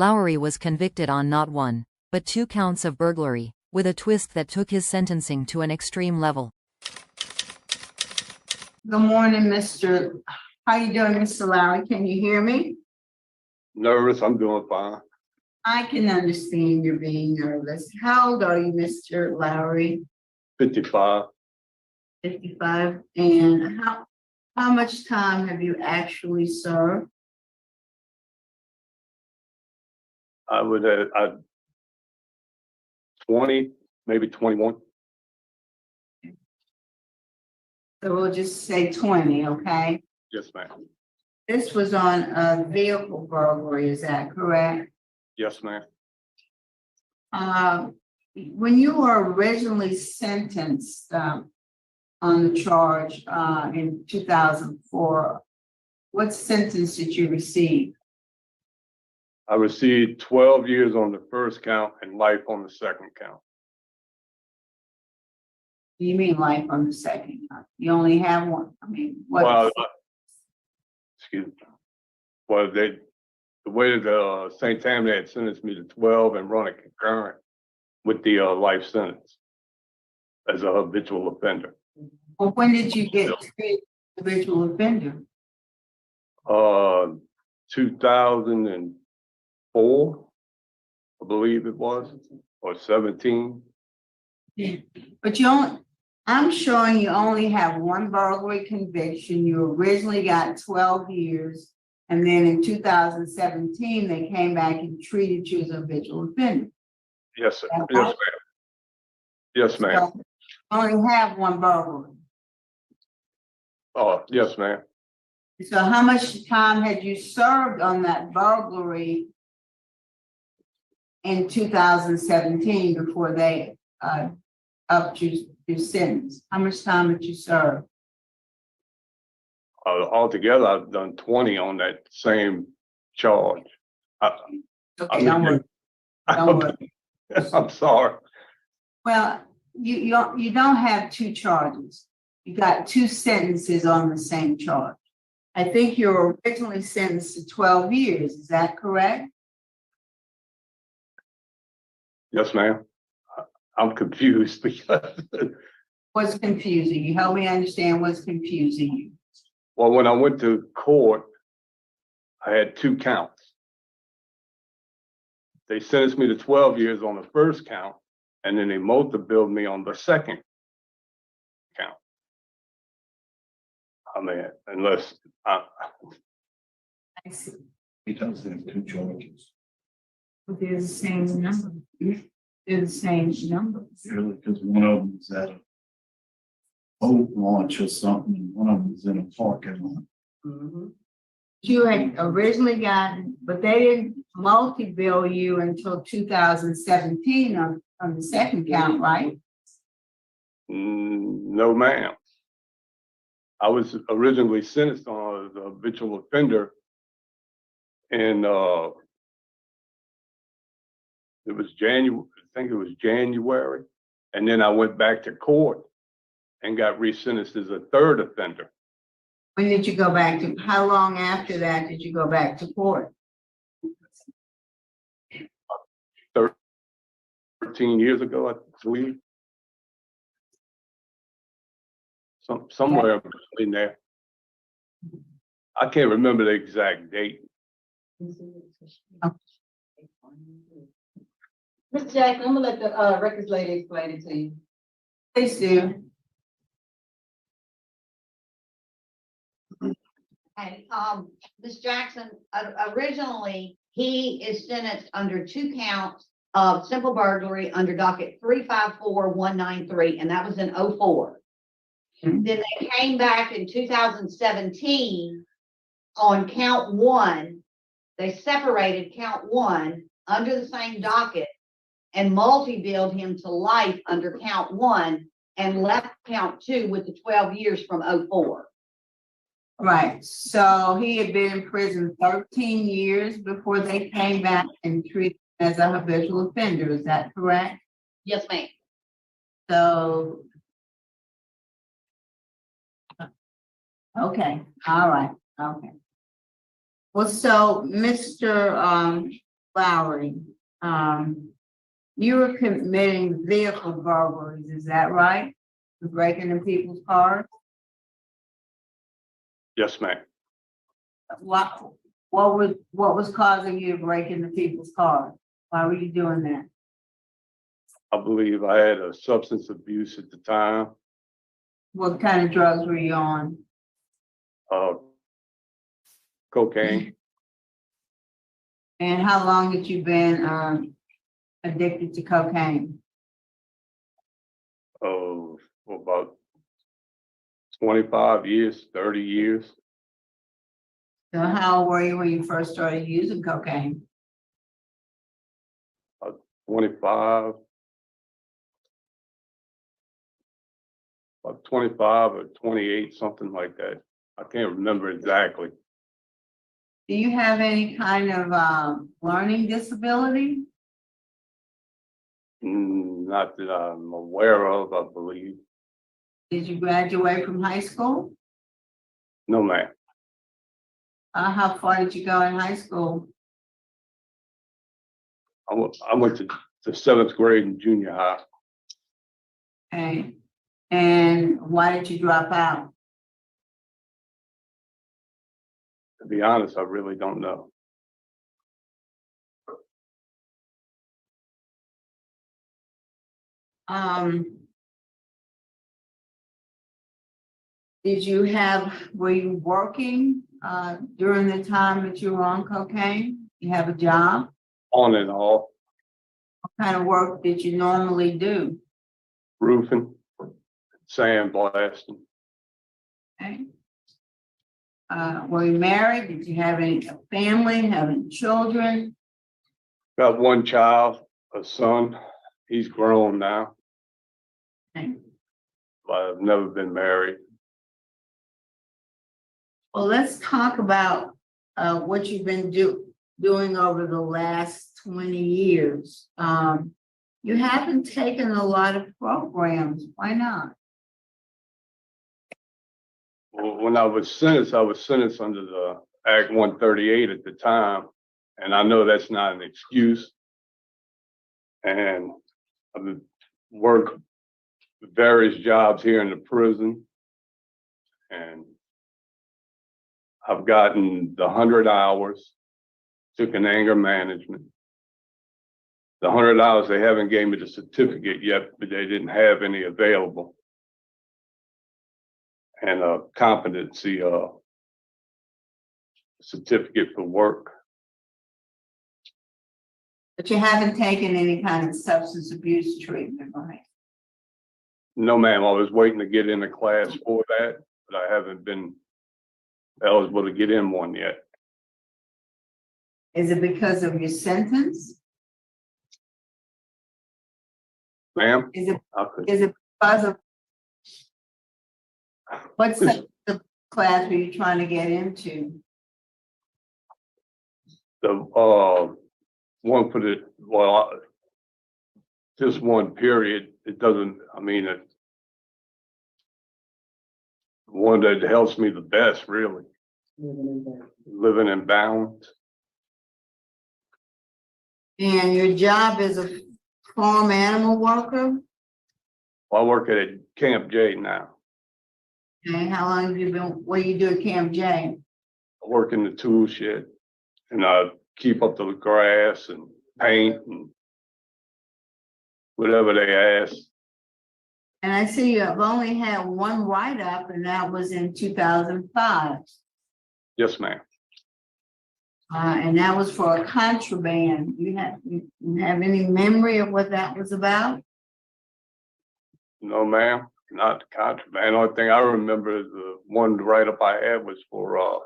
Lowery was convicted on not one, but 2 counts of burglary, with a twist that took his sentencing to an extreme level. Good morning, Mr. How you doing, Mr. Lowery? Can you hear me? Nervous, I'm doing fine. I can understand you're being nervous. How old are you, Mr. Lowery? 55. 55. And how much time have you actually served? I would 20, maybe 21. So we'll just say 20, okay? Yes, ma'am. This was on a vehicle burglary, is that correct? Yes, ma'am. When you were originally sentenced on the charge in 2004, what sentence did you receive? I received 12 years on the first count and life on the second count. You mean life on the second count? You only have one? I mean, what? Well, excuse me. Well, the way that St. Tammany had sentenced me to 12 and run a concurrent with the life sentence as a habitual offender. Well, when did you get treated as a habitual offender? 2004, I believe it was, or 17. Yeah. But I'm showing you only have one burglary conviction. You originally got 12 years, and then in 2017, they came back and treated you as a habitual offender. Yes, sir. Yes, ma'am. Yes, ma'am. So you only have one burglary. Oh, yes, ma'am. So how much time had you served on that burglary in 2017 before they upped your sentence? How much time had you served? Altogether, I've done 20 on that same charge. Okay, don't worry. Don't worry. I'm sorry. Well, you don't have 2 charges. You got 2 sentences on the same charge. I think you were originally sentenced to 12 years. Is that correct? Yes, ma'am. I'm confused because, What's confusing you? Help me understand what's confusing you. well, when I went to court, I had 2 counts. They sentenced me to 12 years on the first count, and then they multi-billed me on the second count. I mean, unless I see. He does have 2 charges. But they're the same number. They're the same number. Really, because one of them is at a boat launch or something, and one of them is in a parking lot. You had originally gotten, but they didn't multi-bill you until 2017 on the second count, right? no, ma'am. I was originally sentenced on as a habitual offender in it was January, I think it was January, and then I went back to court and got resentenced as a third offender. When did you go back to, how long after that did you go back to court? 13 years ago, I believe. Somewhere in there. I can't remember the exact date. Mr. Jackson, I'm gonna let the records lady explain it to you. Please do. Okay, Ms. Jackson, originally, he is sentenced under 2 counts of simple burglary under docket 354193, and that was in 04. Then they came back in 2017 on count 1. They separated count 1 under the same docket and multi-billed him to life under count 1 and left count 2 with the 12 years from 04. Right, so he had been in prison 13 years before they came back and treated him as a habitual offender, is that correct? Yes, ma'am. So, okay, all right, okay. Well, so Mr. Lowery, you were committing vehicle burglaries, is that right? Breaking in people's cars? Yes, ma'am. What was causing you to break into people's cars? Why were you doing that? I believe I had a substance abuse at the time. What kind of drugs were you on? Cocaine. And how long had you been addicted to cocaine? For about 25 years, 30 years. So how old were you when you first started using cocaine? 25. About 25 or 28, something like that. I can't remember exactly. Do you have any kind of learning disability? Not that I'm aware of, I believe. Did you graduate from high school? No, ma'am. How far did you go in high school? I went to the 7th grade in junior high. Okay. And why did you drop out? To be honest, I really don't know. Were you working during the time that you were on cocaine? You have a job? On and off, What kind of work did you normally do? roofing, sandblasting. Okay. Were you married? Did you have any family, have any children? Got one child, a son. He's grown now. Okay. But I've never been married. Well, let's talk about what you've been doing over the last 20 years. You haven't taken a lot of programs. Why not? When I was sentenced under the Act 138 at the time, and I know that's not an excuse. And I've worked various jobs here in the prison, and I've gotten the 100 hours, took an anger management. The 100 hours, they haven't gave me the certificate yet, but they didn't have any available. And a competency certificate for work. But you haven't taken any kind of substance abuse treatment, right? No, ma'am, I was waiting to get in a class for that, but I haven't been eligible to get in one yet. Is it because of your sentence? Ma'am? Is it Okay. because of what the class were you trying to get into? The one for the, well, just one period. It doesn't, I mean, it's one that helps me the best, really. Living in balance. And your job is a farm animal worker? Well, I work at Camp J now. Okay, how long have you been, what do you do at Camp J? I work in the tool shed, and I keep up the grass and paint and whatever they ask. And I see you have only had one write-up, and that was in 2005. Yes, ma'am. And that was for a contraband. You have any memory of what that was about? No, ma'am, not contraband. The only thing I remember is the one write-up I had was for,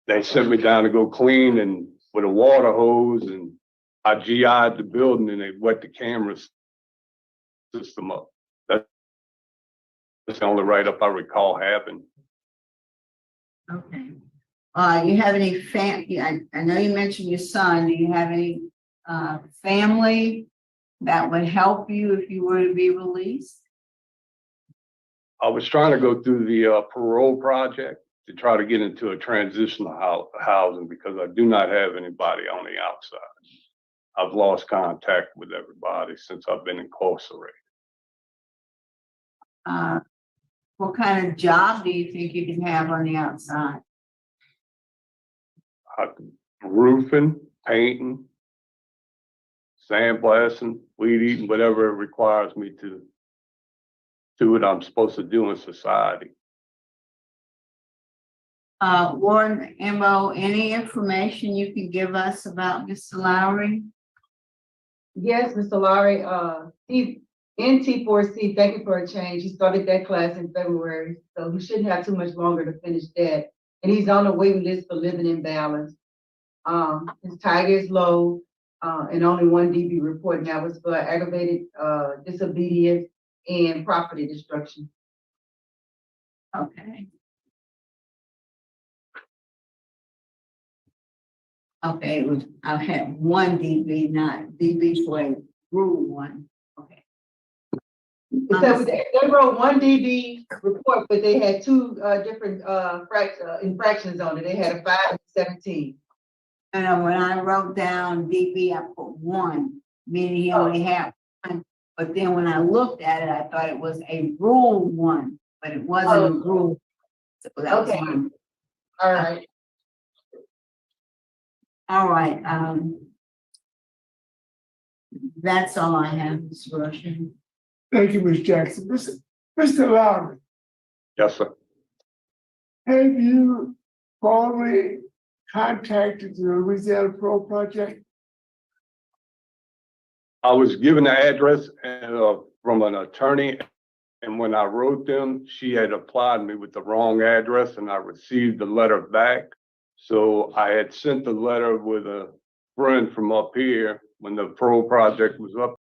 they sent me down to go clean and with a water hose, and I GI'd the building and they wet the camera system up. That's the only write-up I recall happened. Okay. You have any family? I know you mentioned your son. Do you have any family that would help you if you were to be released? I was trying to go through the parole project, to try to get into a transitional housing because I do not have anybody on the outside. I've lost contact with everybody since I've been incarcerated. What kind of job do you think you can have on the outside? Roofing, painting, sandblasting, weed eating, whatever it requires me to do what I'm supposed to do in society. Warden Mo, any information you can give us about Mr. Lowery? Yes, Mr. Lowery, he, in T4C, thank you for a change. He started that class in February, so he shouldn't have too much longer to finish that. And he's on the waiting list for living in balance. His tiger is low, and only one DB report, and that was for aggravated disobedience and property destruction. Okay. Okay, it was, I had one DB, not DB for a rule one. Okay. So they wrote one DB report, but they had two different infractions on it. They had a 5 and 17. And when I wrote down DB, I put one, meaning he only had one. But then when I looked at it, I thought it was a rule one, but it wasn't a rule. So that was Okay. one. All right. All right, that's all I have, Mr. Rushing. Thank you, Ms. Jackson. Mr. Lowery, Yes, sir. have you formally contacted the Louisiana Pro Project? I was given the address from an attorney, and when I wrote them, she had applied me with the wrong address, and I received the letter back. So I had sent the letter with a friend from up here when the Pro Project was up